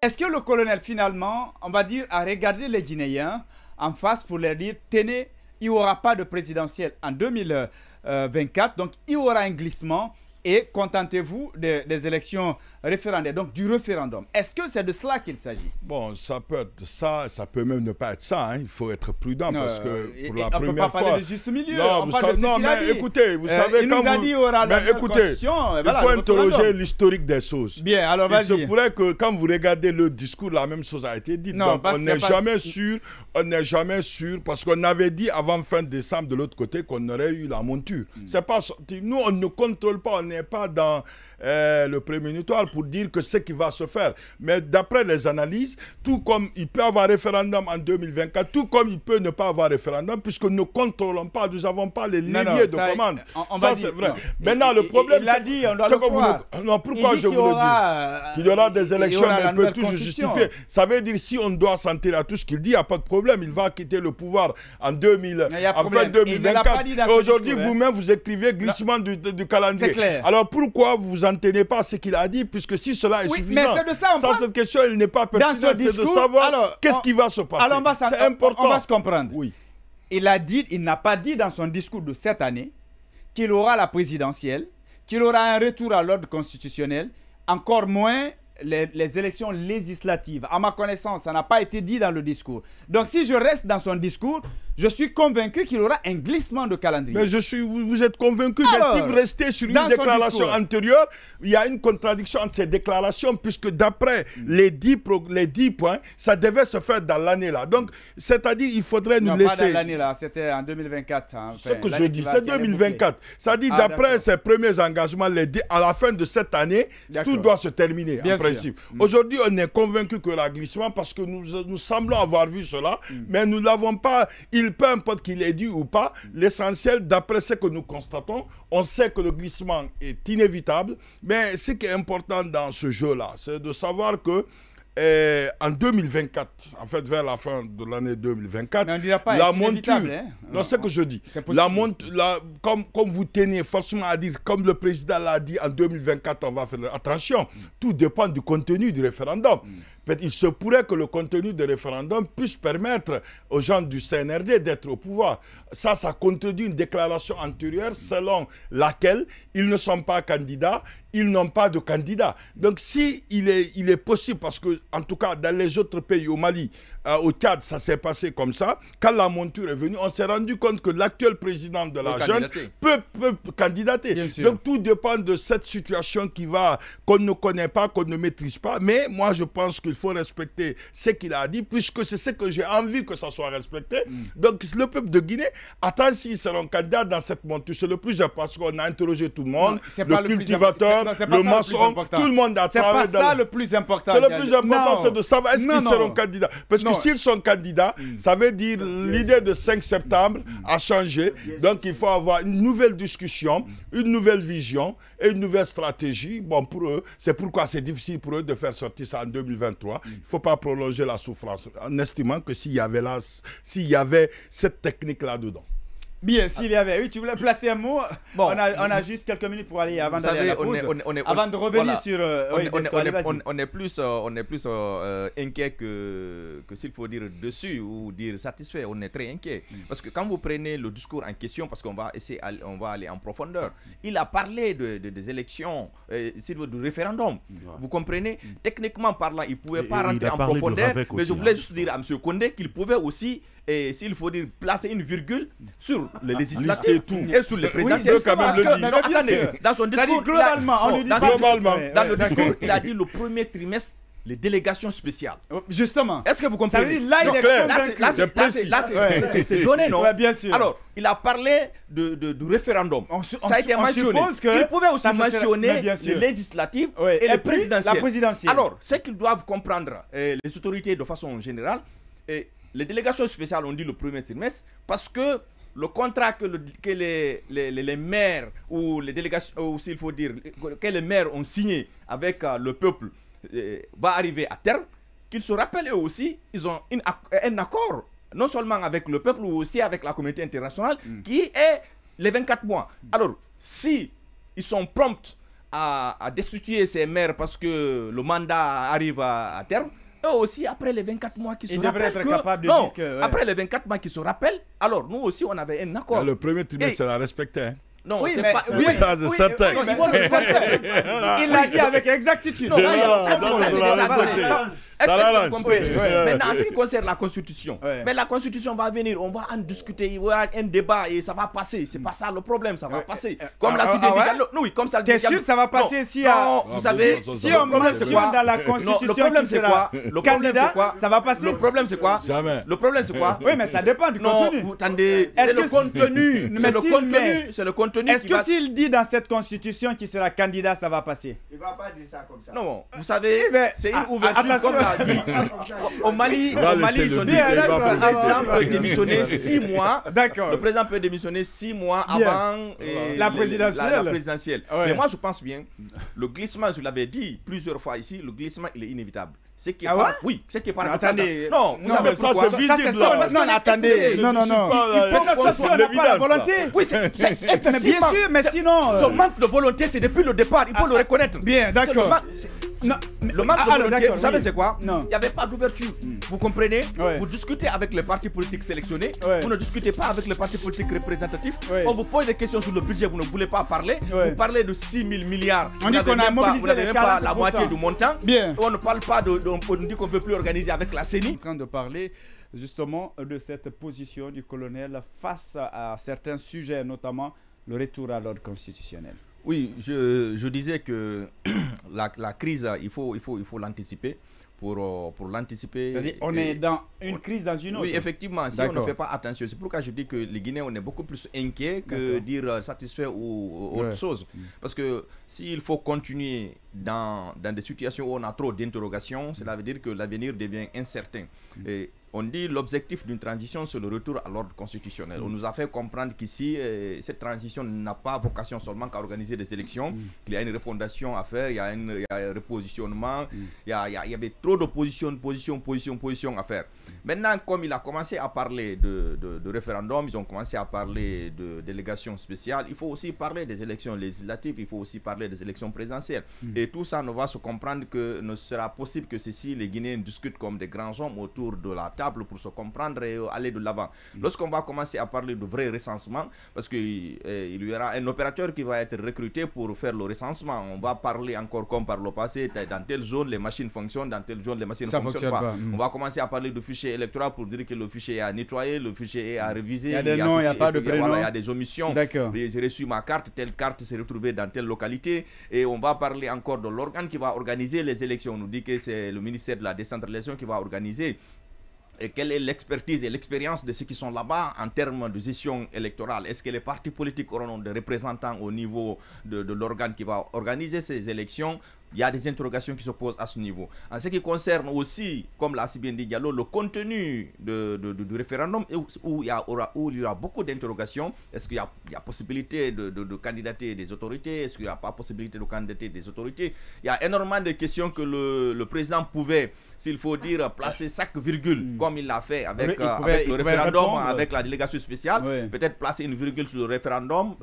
Est-ce que le colonel, finalement, on va dire, a regardé les Guinéens en face pour leur dire, tenez, il n'y aura pas de présidentielle en 2024, donc il y aura un glissement et contentez-vous des élections référendaires, donc du référendum. Est-ce que c'est de cela qu'il s'agit? Bon, ça peut être ça, ça peut même ne pas être ça. Hein. Il faut être prudent parce que pour la première fois... On ne peut pas parler de juste milieu. Non, mais écoutez, vous savez... Il nous a dit qu'il y aura la constitution. Il faut interroger l'historique des choses. Bien, alors vas-y. Il se pourrait que quand vous regardez le discours, la même chose a été dite. Non, donc on n'est jamais sûr, parce qu'on avait dit avant fin décembre de l'autre côté qu'on aurait eu la monture. C'est pas sorti. Nous, on ne contrôle pas, on n'est pas dans le prémonitoire pour dire que ce qui va se faire. Mais d'après les analyses, tout comme il peut y avoir référendum en 2024, tout comme il peut ne pas avoir référendum, puisque nous ne contrôlons pas, nous n'avons pas les leviers de commande. Ça, c'est vrai. Maintenant, le problème, c'est que non, pourquoi je vous le dis qu'il y aura des élections, mais il peut toujours justifier. Ça veut dire, si on doit s'en tenir à tout ce qu'il dit, il n'y a pas de problème. Il va quitter le pouvoir en fin 2024. Et aujourd'hui, vous-même, vous écrivez glissement du calendrier. C'est clair. Alors, pourquoi vous en tenez pas à ce qu'il a dit, puisque si cela est suffisant, mais c'est de ça, cette question, il n'est pas pertinente, c'est de savoir qu'est-ce qui va se passer. C'est important. On va se comprendre. Oui. Il n'a pas dit dans son discours de cette année qu'il aura la présidentielle, qu'il aura un retour à l'ordre constitutionnel, encore moins les élections législatives. À ma connaissance, ça n'a pas été dit dans le discours. Donc si je reste dans son discours, je suis convaincu qu'il y aura un glissement de calendrier. Mais vous êtes convaincu, mais si vous restez sur une déclaration antérieure, il y a une contradiction entre ces déclarations, puisque d'après les 10 points, ça devait se faire dans l'année-là. Donc, c'est-à-dire, il faudrait nous laisser... Non, pas dans l'année-là, c'était en 2024. Hein. Ce que je dis, c'est 2024. Ça dit, d'après ces premiers engagements, à la fin de cette année, tout doit se terminer, en principe. Aujourd'hui, on est convaincu que le glissement, parce que nous semblons avoir vu cela, mais nous ne l'avons pas... Peu importe qu'il ait dit ou pas, l'essentiel, d'après ce que nous constatons, on sait que le glissement est inévitable, mais ce qui est important dans ce jeu-là, c'est de savoir que en 2024, en fait vers la fin de l'année 2024, la monture, non, c'est ce que je dis, comme vous tenez forcément à dire, comme le président l'a dit, en 2024 on va faire attention, tout dépend du contenu du référendum. Il se pourrait que le contenu du référendum puisse permettre aux gens du CNRD d'être au pouvoir. Ça contredit une déclaration antérieure selon laquelle ils ne sont pas candidats, ils n'ont pas de candidat. Donc si il est possible, parce que en tout cas dans les autres pays, au Mali, au Tchad, ça s'est passé comme ça, quand la monture est venue, on s'est rendu compte que l'actuel président de la jeune peut candidater. Donc tout dépend de cette situation qu'on ne connaît pas, qu'on ne maîtrise pas. Mais moi je pense qu'il faut respecter ce qu'il a dit, puisque c'est ce que j'ai envie que ça soit respecté. Donc le peuple de Guinée attend s'ils seront candidats dans cette monture. C'est le plus important, parce qu'on a interrogé tout le monde, le cultivateur, le maçon, tout le monde a travaillé. C'est pas ça le plus important. C'est le plus important, c'est de savoir est-ce qu'ils seront candidats. Parce que s'ils sont candidats, ça veut dire l'idée de 5 septembre a changé. Donc il faut avoir une nouvelle discussion, une nouvelle vision et une nouvelle stratégie. Bon, pour eux, c'est pourquoi c'est difficile pour eux de faire sortir ça en 2023. Il ne faut pas prolonger la souffrance en estimant que s'il y avait cette technique là-dedans. Bien, s'il y avait. Oui, tu voulais placer un mot. Bon, on a juste quelques minutes pour aller avant d'aller à la pause. Avant de revenir sur... on est plus inquiet que s'il faut dire dessus ou dire satisfait. On est très inquiet. Parce que quand vous prenez le discours en question, parce qu'on va essayer, on va aller en profondeur, il a parlé des élections, du référendum. Vous comprenez? Techniquement parlant, il ne pouvait pas rentrer en profondeur. Mais je voulais juste dire à M. Condé qu'il pouvait aussi, s'il faut dire, placer une virgule sur les législatives et sur les présidentielles. Dans son discours, dans le discours, il a dit le premier trimestre, les délégations spéciales. Justement. Est-ce que vous comprenez? Là, c'est donné, non? Bien sûr. Alors, il a parlé du référendum. Ça a été mentionné. Il pouvait aussi mentionner les législatives et les présidentielles. Alors, ce qu'ils doivent comprendre, les autorités de façon générale, les délégations spéciales ont dit le premier trimestre parce que le contrat que les maires ou les délégations, ou s'il faut dire, que les maires ont signé avec le peuple va arriver à terme, qu'ils se rappellent eux aussi, ils ont un accord, non seulement avec le peuple, mais aussi avec la communauté internationale, qui est les 24 mois. Alors, si ils sont prompts à destituer ses maires parce que le mandat arrive à terme, eux aussi, après les 24 mois qui se rappellent après les 24 mois qui se rappellent, alors nous aussi, on avait un accord. Le premier trimestre, c'est la respecter. Hein. Non, oui, c'est mais, pas... oui, ça, c'est certain. Il l'a dit avec exactitude. Non, ça, c'est déjà maintenant, en ce qui concerne la Constitution, mais la Constitution va venir, on va en discuter, il y aura un débat et ça va passer. C'est pas ça le problème, ça va passer. Comme l'a dit Diallo. Oui, comme ça. T'es sûr que ça va passer si vous savez, si on mentionne dans la Constitution, le problème c'est quoi? Le candidat, ça va passer. Le problème c'est quoi? Jamais. Le problème c'est quoi? Oui, mais ça dépend du contenu. Non, attendez, c'est le contenu. C'est le contenu. Est-ce que s'il dit dans cette Constitution qu'il sera candidat, ça va passer? Il va pas dire ça comme ça. Non, vous savez, c'est une ouverture comme l'a dit. Au Mali, ils ont dit que le président peut démissionner 6 mois. D'accord. Le président peut démissionner 6 mois avant la présidentielle. Mais moi, je pense bien, le glissement, je l'avais dit plusieurs fois ici, le glissement, il est inévitable. Oui, ce qui est paradoxal. Attendez. Non, vous savez pourquoi? Ça, c'est visible. Non, attendez. Non. Il faut que ça n'a pas la volonté. Oui, c'est bien sûr, mais sinon... Son manque de volonté, c'est depuis le départ. Il faut le reconnaître. Bien, d'accord. Le manque de volonté, vous savez c'est quoi? Non. Il n'y avait pas d'ouverture. Vous comprenez? Vous discutez avec les partis politiques sélectionnés. Vous ne discutez pas avec les partis politiques représentatifs. On vous pose des questions sur le budget, vous ne voulez pas parler. Vous parlez de 6 000 milliards. On dit qu'on a mobilisé vous n'avez même pas la moitié du montant. Bien. On ne parle pas on dit qu'on ne peut plus organiser avec la CENI. En train de parler justement de cette position du colonel face à certains sujets, notamment le retour à l'ordre constitutionnel. Oui, je disais que la crise, il faut l'anticiper. Pour l'anticiper. C'est-à-dire on est dans une crise dans une autre. Oui, effectivement, si on ne fait pas attention. C'est pourquoi je dis que les Guinéens, on est beaucoup plus inquiets que dire satisfait ou autre chose. Parce que s'il faut continuer dans des situations où on a trop d'interrogations, cela veut dire que l'avenir devient incertain. Et on dit l'objectif d'une transition, c'est le retour à l'ordre constitutionnel. On nous a fait comprendre qu'ici, cette transition n'a pas vocation seulement qu'à organiser des élections. Il y a une refondation à faire, il y a un repositionnement, il y avait trop de positions à faire. Maintenant, comme il a commencé à parler de référendum, ils ont commencé à parler de délégations spéciales, il faut aussi parler des élections législatives, il faut aussi parler des élections présidentielles. Et tout ça ne va se comprendre que ne sera possible que si les Guinéens discutent comme des grands hommes autour de la table pour se comprendre et aller de l'avant. Lorsqu'on va commencer à parler de vrai recensement, parce qu'il y aura un opérateur qui va être recruté pour faire le recensement, on va parler encore comme par le passé, dans telle zone les machines fonctionnent, dans telle zone les machines ne fonctionnent pas. On va commencer à parler de fichier électoral pour dire que le fichier est à nettoyer, le fichier est à réviser, il y a des noms, il n'y a pas de prénom. Il y a des omissions. J'ai reçu ma carte, telle carte s'est retrouvée dans telle localité, et on va parler encore de l'organe qui va organiser les élections. On nous dit que c'est le ministère de la décentralisation qui va organiser. Et quelle est l'expertise et l'expérience de ceux qui sont là-bas en termes de gestion électorale? Est-ce que les partis politiques auront des représentants au niveau de l'organe qui va organiser ces élections? Il y a des interrogations qui se posent à ce niveau. En ce qui concerne aussi, comme l'a si bien dit Diallo, le contenu du référendum, où il y aura beaucoup d'interrogations. Est-ce qu'il y a possibilité de candidater des autorités? Est-ce qu'il n'y a pas possibilité de candidater des autorités? Il y a énormément de questions que le président pouvait, s'il faut dire, placer chaque virgule, comme il l'a fait avec le référendum, avec la délégation spéciale. Peut-être placer une virgule sur le référendum,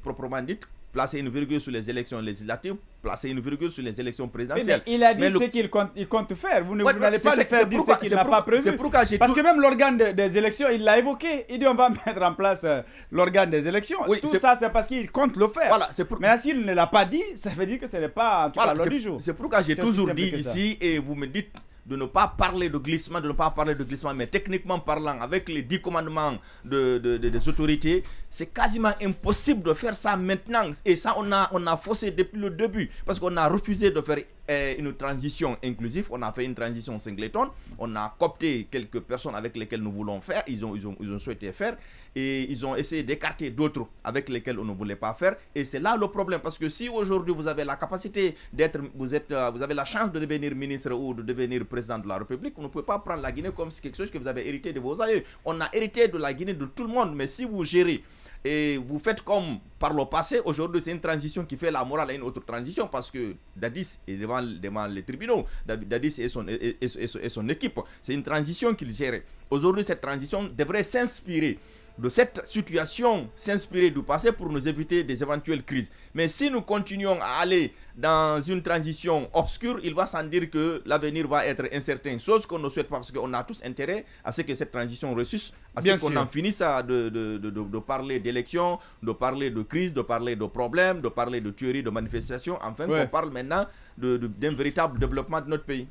proprement dit. Placer une virgule sur les élections législatives, placer une virgule sur les élections présidentielles. Mais il a dit ce qu'il compte faire. Vous n'allez pas le faire dire ce qu'il n'a pas prévu. Parce que même l'organe des élections, il l'a évoqué. Il dit on va mettre en place l'organe des élections. Tout ça, c'est parce qu'il compte le faire. Voilà, mais s'il ne l'a pas dit, ça veut dire que ce n'est pas en tout cas l'ordre du jour. C'est pourquoi j'ai toujours dit ici, et vous me dites de ne pas parler de glissement, mais techniquement parlant, avec les 10 commandements des autorités, c'est quasiment impossible de faire ça maintenant. Et ça, on a faussé depuis le début, parce qu'on a refusé de faire une transition inclusive. On a fait une transition singleton. On a coopté quelques personnes avec lesquelles nous voulons faire. Ils ont souhaité faire. Et ils ont essayé d'écarter d'autres avec lesquels on ne voulait pas faire. Et c'est là le problème. Parce que si aujourd'hui vous avez la capacité vous avez la chance de devenir ministre ou de devenir président de la République, vous ne pouvez pas prendre la Guinée comme quelque chose que vous avez hérité de vos aïeux. On a hérité de la Guinée de tout le monde. Mais si vous gérez et vous faites comme par le passé, aujourd'hui c'est une transition qui fait la morale à une autre transition, parce que Dadis est devant les tribunaux, Dadis et son équipe, c'est une transition qu'il gérait. Aujourd'hui cette transition devrait s'inspirer de cette situation s'inspirer du passé pour nous éviter des éventuelles crises. Mais si nous continuons à aller dans une transition obscure, il va sans dire que l'avenir va être incertain. Chose qu'on ne souhaite pas parce qu'on a tous intérêt à ce que cette transition réussisse, à ce qu'on en finisse de parler d'élections, de parler de crise, de parler de problèmes, de parler de tueries, de manifestations. Enfin, on parle maintenant d'un véritable développement de notre pays.